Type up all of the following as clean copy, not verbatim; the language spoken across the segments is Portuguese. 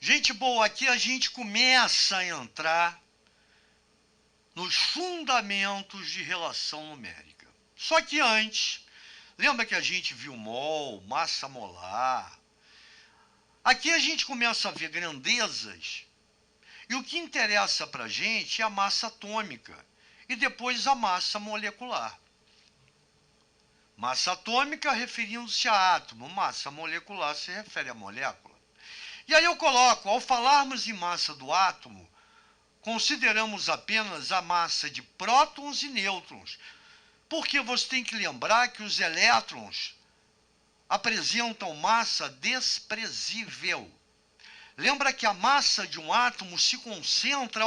Gente boa, aqui a gente começa a entrar nos fundamentos de relação numérica. Só que antes, lembra que a gente viu mol, massa molar? Aqui a gente começa a ver grandezas e o que interessa para a gente é a massa atômica e depois a massa molecular. Massa atômica referindo-se a átomo, massa molecular se refere à molécula. E aí eu coloco, ao falarmos em massa do átomo, consideramos apenas a massa de prótons e nêutrons, porque você tem que lembrar que os elétrons apresentam massa desprezível. Lembra que a massa de um átomo se concentra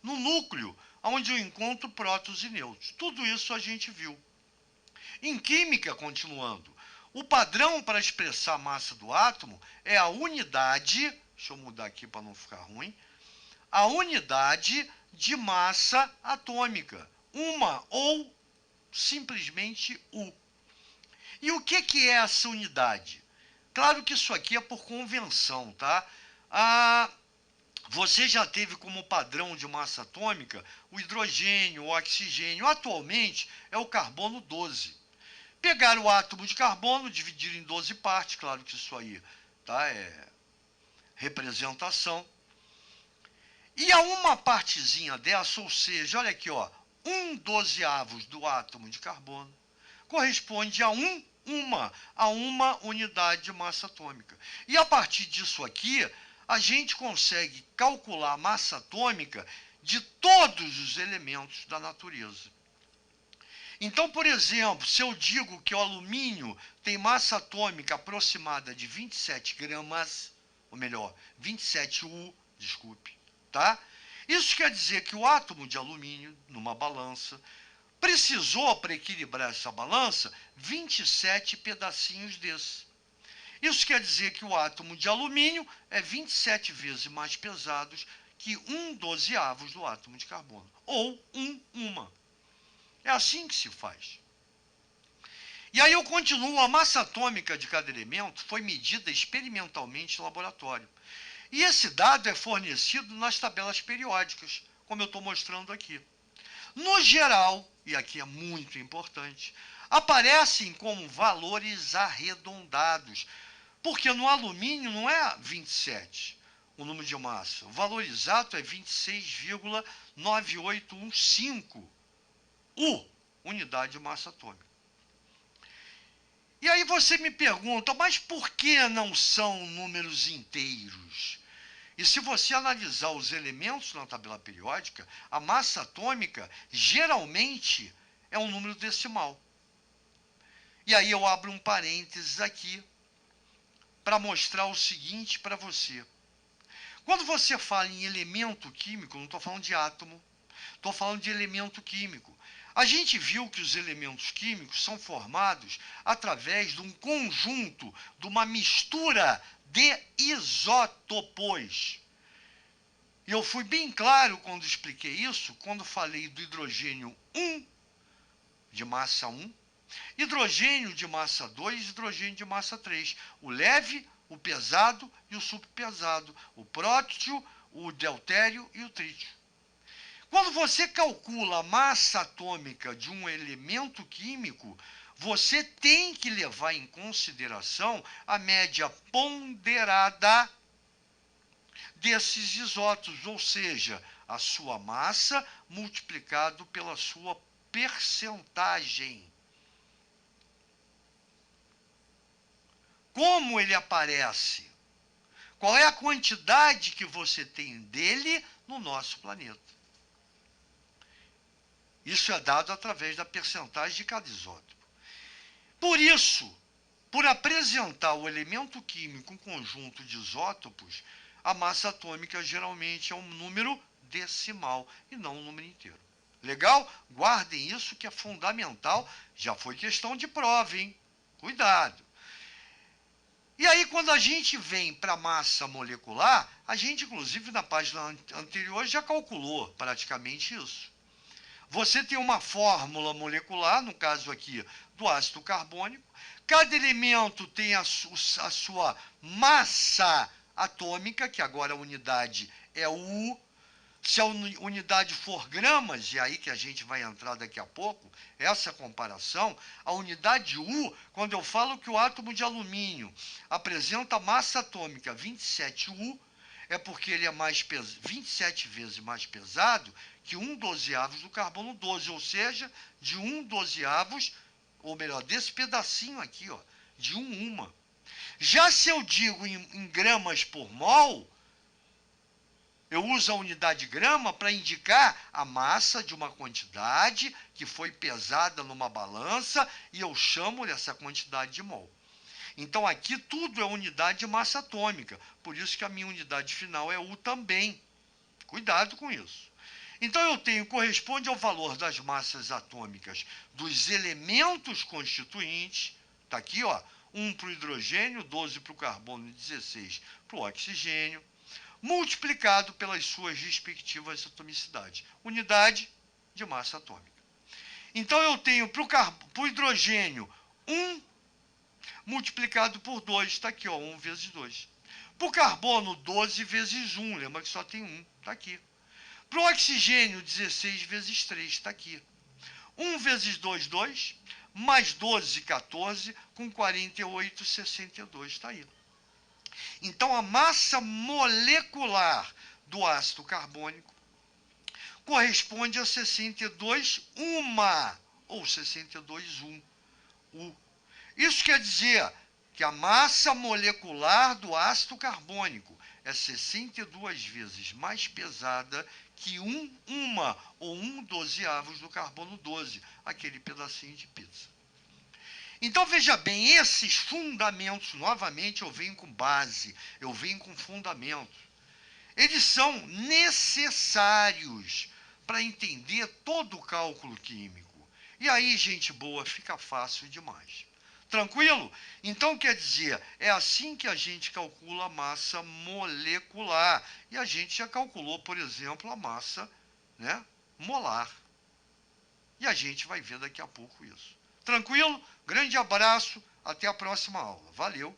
no núcleo, onde eu encontro prótons e nêutrons. Tudo isso a gente viu. Em química, continuando, o padrão para expressar a massa do átomo é a unidade, deixa eu mudar aqui para não ficar ruim, a unidade de massa atômica, uma ou simplesmente U. E o que é essa unidade? Claro que isso aqui é por convenção, tá? Você já teve como padrão de massa atômica o hidrogênio, o oxigênio, atualmente é o carbono 12. Pegar o átomo de carbono, dividir em 12 partes, claro que isso aí tá, é representação. E a uma partezinha dessa, ou seja, olha aqui, 1/12 do átomo de carbono, corresponde a uma unidade de massa atômica. E a partir disso aqui, a gente consegue calcular a massa atômica de todos os elementos da natureza. Então, por exemplo, se eu digo que o alumínio tem massa atômica aproximada de 27 gramas, ou melhor, 27 U, desculpe, tá? Isso quer dizer que o átomo de alumínio, numa balança, precisou, para equilibrar essa balança, 27 pedacinhos desse. Isso quer dizer que o átomo de alumínio é 27 vezes mais pesado que 1/12 do átomo de carbono, ou uma. É assim que se faz. E aí eu continuo, a massa atômica de cada elemento foi medida experimentalmente em laboratório. E esse dado é fornecido nas tabelas periódicas, como eu estou mostrando aqui. No geral, e aqui é muito importante, aparecem como valores arredondados, porque no alumínio não é 27 o número de massa, o valor exato é 26,9815 U, unidade de massa atômica. E aí você me pergunta, mas por que não são números inteiros? E se você analisar os elementos na tabela periódica, a massa atômica geralmente é um número decimal. E aí eu abro um parênteses aqui para mostrar o seguinte para você. Quando você fala em elemento químico, não estou falando de átomo, estou falando de elemento químico. A gente viu que os elementos químicos são formados através de um conjunto, de uma mistura de isótopos. E eu fui bem claro quando expliquei isso, quando falei do hidrogênio 1, de massa 1, hidrogênio de massa 2 e hidrogênio de massa 3. O leve, o pesado e o superpesado. O prótio, o deutério e o trítio. Quando você calcula a massa atômica de um elemento químico, você tem que levar em consideração a média ponderada desses isótopos, ou seja, a sua massa multiplicado pela sua percentagem. Como ele aparece? Qual é a quantidade que você tem dele no nosso planeta? Isso é dado através da percentagem de cada isótopo. Por isso, por apresentar o elemento químico, um conjunto de isótopos, a massa atômica geralmente é um número decimal e não um número inteiro. Legal? Guardem isso que é fundamental. Já foi questão de prova, hein? Cuidado. E aí, quando a gente vem para a massa molecular, a gente, inclusive, na página anterior já calculou praticamente isso. Você tem uma fórmula molecular, no caso aqui do ácido carbônico. Cada elemento tem a sua massa atômica, que agora a unidade é U. Se a unidade for gramas, e é aí que a gente vai entrar daqui a pouco, essa comparação, a unidade U, quando eu falo que o átomo de alumínio apresenta massa atômica 27U, é porque ele é 27 vezes mais pesado que 1/12 do carbono 12, ou seja, de 1/12, ou melhor, desse pedacinho aqui, ó, de uma. Já se eu digo em gramas por mol, eu uso a unidade grama para indicar a massa de uma quantidade que foi pesada numa balança e eu chamo essa quantidade de mol. Então aqui tudo é unidade de massa atômica, por isso que a minha unidade final é U também. Cuidado com isso. Então eu tenho, corresponde ao valor das massas atômicas dos elementos constituintes, está aqui, ó, 1 para o hidrogênio, 12 para o carbono e 16 para o oxigênio, multiplicado pelas suas respectivas atomicidades. Unidade de massa atômica. Então eu tenho para o hidrogênio 1 multiplicado por 2, está aqui, ó, 1 vezes 2. Para o carbono, 12 vezes 1, lembra que só tem 1, está aqui. Para o oxigênio, 16 vezes 3, está aqui. 1 vezes 2, 2, mais 12, 14, com 48, 62, está aí. Então, a massa molecular do ácido carbônico corresponde a 62 uma, ou 62 U. Isso quer dizer que a massa molecular do ácido carbônico é 62 vezes mais pesada que uma ou 1/12 do carbono 12, aquele pedacinho de pizza. Então, veja bem, esses fundamentos, novamente, eu venho com base, eu venho com fundamentos. Eles são necessários para entender todo o cálculo químico. E aí, gente boa, fica fácil demais. Tranquilo? Então, quer dizer, é assim que a gente calcula a massa molecular. E a gente já calculou, por exemplo, a massa, né, molar. E a gente vai ver daqui a pouco isso. Tranquilo? Grande abraço, até a próxima aula. Valeu!